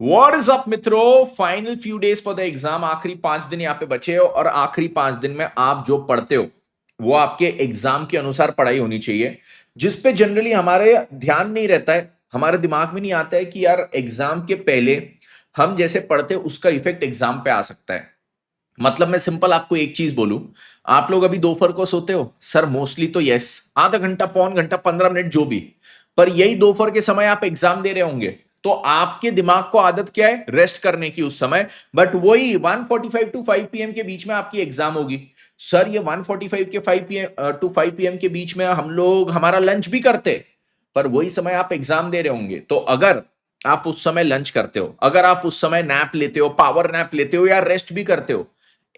What is up मित्रों, final few days for the exam. आखिरी 5 दिन यहाँ पे बचे हो और आखिरी 5 दिन में आप जो पढ़ते हो वो आपके एग्जाम के अनुसार पढ़ाई होनी चाहिए, जिस पे जनरली हमारे ध्यान नहीं रहता है। हमारे दिमाग में नहीं आता है कि यार एग्जाम के पहले हम जैसे पढ़ते उसका इफेक्ट एग्जाम पे आ सकता है। मतलब मैं सिंपल आपको एक चीज बोलूं, आप लोग अभी दोपहर को सोते हो सर? मोस्टली तो यस, आधा घंटा, पौन घंटा, 15 मिनट, जो भी। पर यही दोपहर के समय आप एग्जाम दे रहे होंगे तो आपके दिमाग को आदत क्या है? रेस्ट करने की उस समय। बट वही 1:45 टू 5 पीएम के बीच में आपकी एग्जाम होगी। सर ये 1:45 के 5 पीएम टू 5 पीएम के बीच में हम लोग हमारा लंच भी करते, पर वही समय आप एग्जाम दे रहे होंगे। तो अगर आप उस समय लंच करते हो, अगर आप उस समय नैप लेते हो, पावर नैप लेते हो या रेस्ट भी करते हो,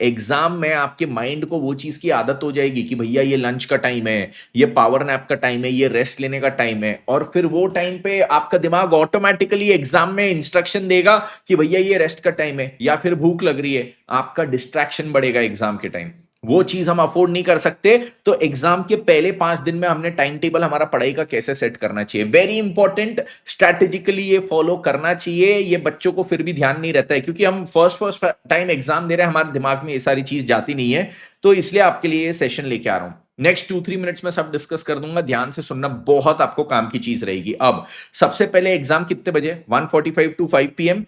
एग्जाम में आपके माइंड को वो चीज की आदत हो जाएगी कि भैया ये लंच का टाइम है, ये पावर नैप का टाइम है, ये रेस्ट लेने का टाइम है। और फिर वो टाइम पे आपका दिमाग ऑटोमेटिकली एग्जाम में इंस्ट्रक्शन देगा कि भैया ये रेस्ट का टाइम है या फिर भूख लग रही है। आपका डिस्ट्रैक्शन बढ़ेगा एग्जाम के टाइम। वो चीज हम अफोर्ड नहीं कर सकते। तो एग्जाम के पहले 5 दिन में हमने टाइम टेबल हमारा पढ़ाई का कैसे सेट करना चाहिए, वेरी इंपॉर्टेंट। स्ट्रैटेजिकली ये फॉलो करना चाहिए। ये बच्चों को फिर भी ध्यान नहीं रहता है क्योंकि हम फर्स्ट टाइम एग्जाम दे रहे हैं, हमारे दिमाग में ये सारी चीज जाती नहीं है। तो इसलिए आपके लिए ये सेशन लेके आ रहा हूं। नेक्स्ट 2-3 मिनट्स में सब डिस्कस कर दूंगा, ध्यान से सुनना, बहुत आपको काम की चीज रहेगी। अब सबसे पहले एग्जाम कितने बजे? 1:45 टू 5 पीएम।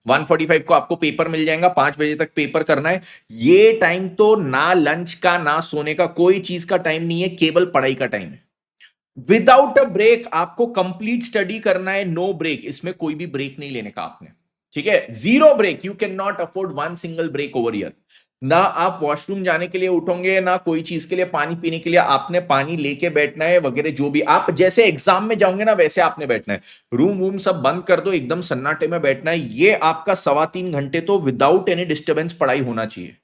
1:45 को आपको पेपर मिल जाएगा, 5 बजे तक पेपर करना है। ये टाइम तो ना लंच का ना सोने का, कोई चीज का टाइम नहीं है, केवल पढ़ाई का टाइम है। विदाउट अ ब्रेक आपको कंप्लीट स्टडी करना है, नो ब्रेक। इसमें कोई भी ब्रेक नहीं लेने का आपने, ठीक है? Zero break, you can not afford one single break over year. ना आप वॉशरूम जाने के लिए उठोगे, ना कोई चीज के लिए, पानी पीने के लिए आपने पानी लेके बैठना है वगैरह। जो भी आप जैसे एग्जाम में जाओगे ना वैसे आपने बैठना है। रूम वूम सब बंद कर दो, एकदम सन्नाटे में बैठना है। ये आपका 3.25 घंटे तो विदाउट एनी डिस्टर्बेंस पढ़ाई होना चाहिए।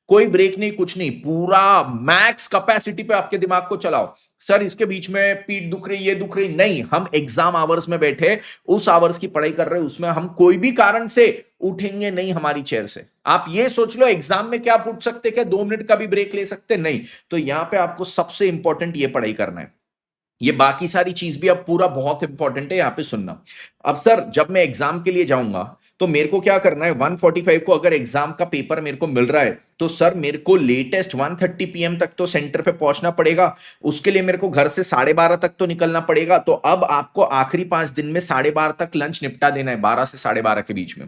कोई ब्रेक नहीं, कुछ नहीं, पूरा मैक्स कैपेसिटी पे आपके दिमाग को चलाओ। सर इसके बीच में पीठ दुख रही, ये दुख रही, नहीं। हम एग्जाम आवर्स में बैठे, उस आवर्स की पढ़ाई कर रहे हैं, उसमें हम कोई भी कारण से उठेंगे नहीं हमारी चेयर से। आप ये सोच लो एग्जाम में क्या आप उठ सकते, क्या 2 मिनट का भी ब्रेक ले सकते? नहीं। तो यहां पे आपको सबसे इंपॉर्टेंट ये पढ़ाई करना है। ये बाकी सारी चीज भी अब पूरा बहुत इंपॉर्टेंट है, यहां पे सुनना। अब सर जब मैं एग्जाम के लिए जाऊंगा तो मेरे को क्या करना है? 1:45 को अगर एग्जाम का पेपर मेरे को मिल रहा है तो सर मेरे को लेटेस्ट 1:30 पीएम तक तो सेंटर पे पहुंचना पड़ेगा। उसके लिए मेरे को घर से 12:30 तक तो निकलना पड़ेगा। तो अब आपको आखिरी 5 दिन में 12:30 तक लंच निपटा देना है, 12 से 12:30 के बीच में।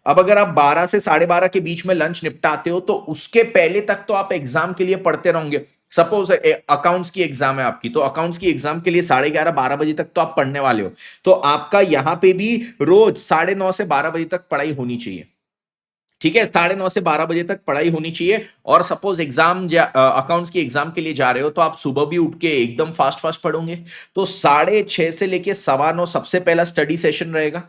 अब अगर आप 12 से 12:30 के बीच में लंच निपटाते हो तो उसके पहले तक तो आप एग्जाम के लिए पढ़ते रहोगे। सपोज अकाउंट्स की एग्जाम है आपकी, तो अकाउंट्स की एग्जाम के लिए 11:30-12 बजे तक तो आप पढ़ने वाले हो। तो आपका यहां पे भी रोज 9:30 से 12 बजे तक पढ़ाई होनी चाहिए, ठीक है? 9:30 से 12 बजे तक पढ़ाई होनी चाहिए। और सपोज एग्जाम अकाउंट्स की एग्जाम के लिए जा रहे हो तो आप सुबह भी उठ के एकदम फास्ट फास्ट पढ़ोगे। तो 6:30 से लेके 9:15 सबसे पहला स्टडी सेशन रहेगा।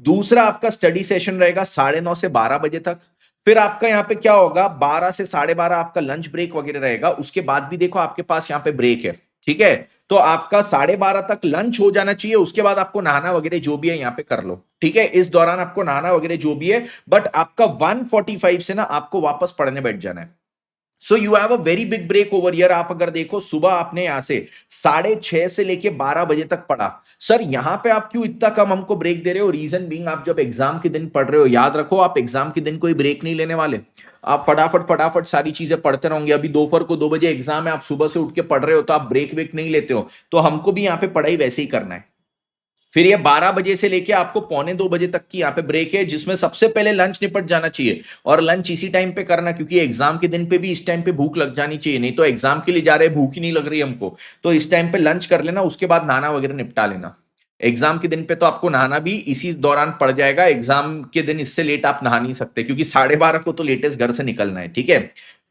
दूसरा आपका स्टडी सेशन रहेगा 9:30 से 12 बजे तक। फिर आपका यहाँ पे क्या होगा? 12 से 12:30 आपका लंच ब्रेक वगैरह रहेगा। उसके बाद भी देखो आपके पास यहाँ पे ब्रेक है, ठीक है? तो आपका 12:30 तक लंच हो जाना चाहिए। उसके बाद आपको नहाना वगैरह जो भी है यहाँ पे कर लो, ठीक है? इस दौरान आपको नहाना वगैरह जो भी है, बट आपका 1:45 से ना आपको वापस पढ़ने बैठ जाना है। So you have a very big break over year. आप अगर देखो सुबह आपने यहां से 6:30 से लेके 12 बजे तक पढ़ा। सर यहां पे आप क्यों इतना कम हमको ब्रेक दे रहे हो? रीजन बीइंग, आप जब एग्जाम के दिन पढ़ रहे हो, याद रखो आप एग्जाम के दिन कोई ब्रेक नहीं लेने वाले। आप फटाफट फटाफट सारी चीजें पढ़ते रहोगे। अभी दोपहर को 2 बजे एग्जाम है, आप सुबह से उठ के पढ़ रहे हो तो आप ब्रेक वेक नहीं लेते हो। तो हमको भी यहाँ पे पढ़ाई वैसे ही करना है। फिर ये 12 बजे से लेके आपको पौने 2 बजे तक की यहाँ पे ब्रेक है, जिसमें सबसे पहले लंच निपट जाना चाहिए। और लंच इसी टाइम पे करना, क्योंकि एग्जाम के दिन पे भी इस टाइम पे भूख लग जानी चाहिए। नहीं तो एग्जाम के लिए जा रहे हैं, भूख ही नहीं लग रही हमको, तो इस टाइम पे लंच कर लेना, उसके बाद नहाना वगैरह निपटा लेना। एग्जाम के दिन पे तो आपको नहाना भी इसी दौरान पड़ जाएगा। एग्जाम के दिन इससे लेट आप नहा नहीं सकते, क्योंकि 12:30 को तो लेटेस्ट घर से निकलना है, ठीक है?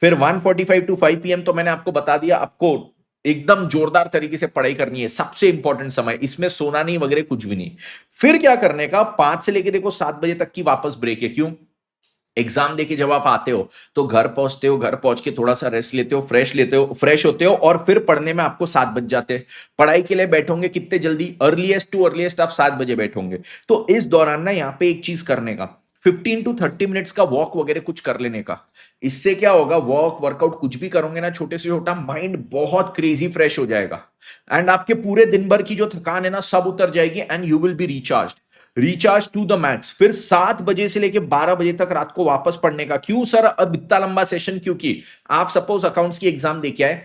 फिर 1:45 टू 5 पीएम तो मैंने आपको बता दिया। आपको एकदम जोरदार तरीके से पढ़ाई करनी है, सबसे इंपॉर्टेंट समय, इसमें सोना नहीं वगैरह कुछ भी नहीं। फिर क्या करने का? 5 से लेके देखो 7 बजे तक की वापस ब्रेक है। क्यों? एग्जाम देके जब आप आते हो तो घर पहुंचते हो, घर पहुंच के थोड़ा सा रेस्ट लेते हो, फ्रेश होते हो, और फिर पढ़ने में आपको 7 बज जाते हैं। पढ़ाई के लिए बैठोगे कितने जल्दी? अर्लीस्ट टू अर्लीस्ट आप 7 बजे बैठोगे। तो इस दौरान ना यहाँ पे एक चीज करने का, 15 to 30 मिनट्स का वॉक वगैरह कुछ कर लेने का। इससे क्या होगा? वॉक वर्कआउट कुछ भी करोगे ना, छोटे से छोटा, माइंड बहुत क्रेजी फ्रेश हो जाएगा। एंड आपके पूरे दिन भर की जो थकान है ना सब उतर जाएगी, and you will be recharge. Recharge to the max, फिर 7 बजे से लेके 12 बजे तक रात को वापस पढ़ने का। क्यों सर अब इतना लंबा सेशन? क्योंकि आप सपोज अकाउंट्स की एग्जाम देके आए,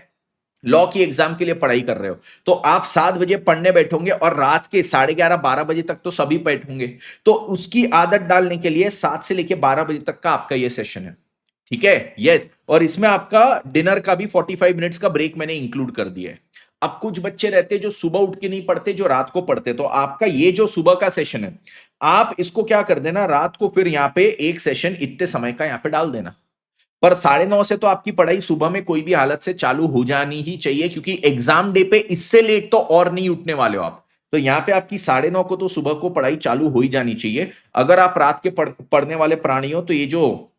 लॉ की एग्जाम के लिए पढ़ाई कर रहे हो, तो आप 7 बजे पढ़ने बैठोगे और रात के 11:30 12 बजे तक तो सभी बैठोगे। तो उसकी आदत डालने के लिए 7 से लेके 12 बजे तक का आपका ये सेशन है, ठीक है? यस। और इसमें आपका डिनर का भी 45 मिनट्स का ब्रेक मैंने इंक्लूड कर दिया है। अब कुछ बच्चे रहते जो सुबह उठ के नहीं पढ़ते, जो रात को पढ़ते, तो आपका ये जो सुबह का सेशन है, आप इसको क्या कर देना, रात को फिर यहां पे एक सेशन इतने समय का यहां पे डाल देना। पर 9:30 से तो आपकी पढ़ाई सुबह में कोई भी हालत से चालू हो जानी ही चाहिए, क्योंकि एग्जाम डे पे इससे लेट तो और नहीं उठने वाले हो आप। तो यहां पे आपकी 9:30 को तो सुबह को पढ़ाई चालू हो ही जानी चाहिए। अगर आप रात के पढ़ने वाले प्राणी हो, तो ये जो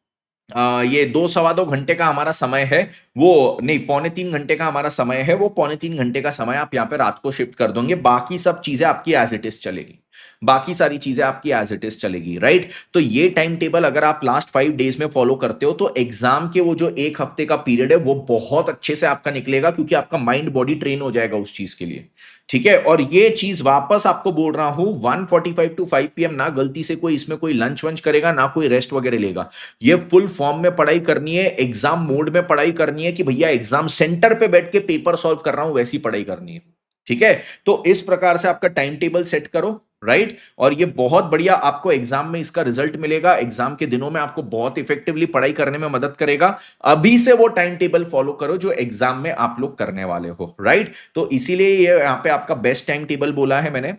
ये 2 सवा 2 घंटे का हमारा समय है, वो नहीं, 2.75 घंटे का हमारा समय है, वो 2.75 घंटे का समय आप यहाँ पे रात को शिफ्ट कर दोगे। बाकी सब चीजें आपकी एज इट इज चलेगी, बाकी सारी चीजें आपकी एज इट इज चलेगी, राइट? तो ये टाइम टेबल अगर आप लास्ट 5 डेज में फॉलो करते हो, तो एग्जाम के वो जो 1 हफ्ते का पीरियड है वो बहुत अच्छे से आपका निकलेगा, क्योंकि आपका माइंड बॉडी ट्रेन हो जाएगा उस चीज के लिए, ठीक है? और ये चीज वापस आपको बोल रहा हूं, 1:45 to 5 PM ना गलती से कोई इसमें कोई लंच वंच करेगा, ना कोई रेस्ट वगैरह लेगा। ये फुल फॉर्म में पढ़ाई करनी है, एग्जाम मोड में पढ़ाई करनी है, कि भैया एग्जाम सेंटर पे बैठ के पेपर सॉल्व कर रहा हूं, वैसी पढ़ाई करनी है, ठीक है? तो इस प्रकार से आपका टाइम टेबल सेट करो, राइट? और ये बहुत बढ़िया आपको एग्जाम में इसका रिजल्ट मिलेगा, एग्जाम के दिनों में आपको बहुत इफेक्टिवली पढ़ाई करने में मदद करेगा। अभी से वो टाइम टेबल फॉलो करो जो एग्जाम में आप लोग करने वाले हो, राइट? तो इसीलिए ये यहां पे आपका बेस्ट टाइम टेबल बोला है मैंने।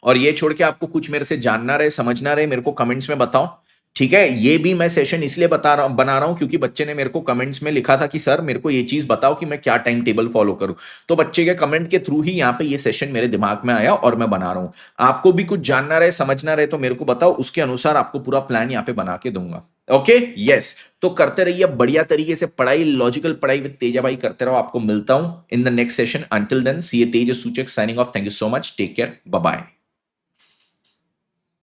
और ये छोड़ के आपको कुछ मेरे से जानना रहे, समझना रहे, मेरे को कमेंट्स में बताओ, ठीक है? ये भी मैं सेशन इसलिए बना रहा हूं क्योंकि बच्चे ने मेरे को कमेंट्स में लिखा था कि सर मेरे को ये चीज बताओ कि मैं क्या टाइम टेबल फॉलो करूं। तो बच्चे के कमेंट के थ्रू ही यहाँ पे ये सेशन मेरे दिमाग में आया और मैं बना रहा हूं। आपको भी कुछ जानना रहे, समझना रहे, तो मेरे को बताओ, उसके अनुसार आपको पूरा प्लान यहाँ पे बना के दूंगा। Okay, yes. तो करते रहिए बढ़िया तरीके से पढ़ाई, लॉजिकल पढ़ाई विद तेजा भाई करते रहो। आपको मिलता हूं in the next session. Until then C A Tej Suchak signing off. Thank you so much, take care, bye bye.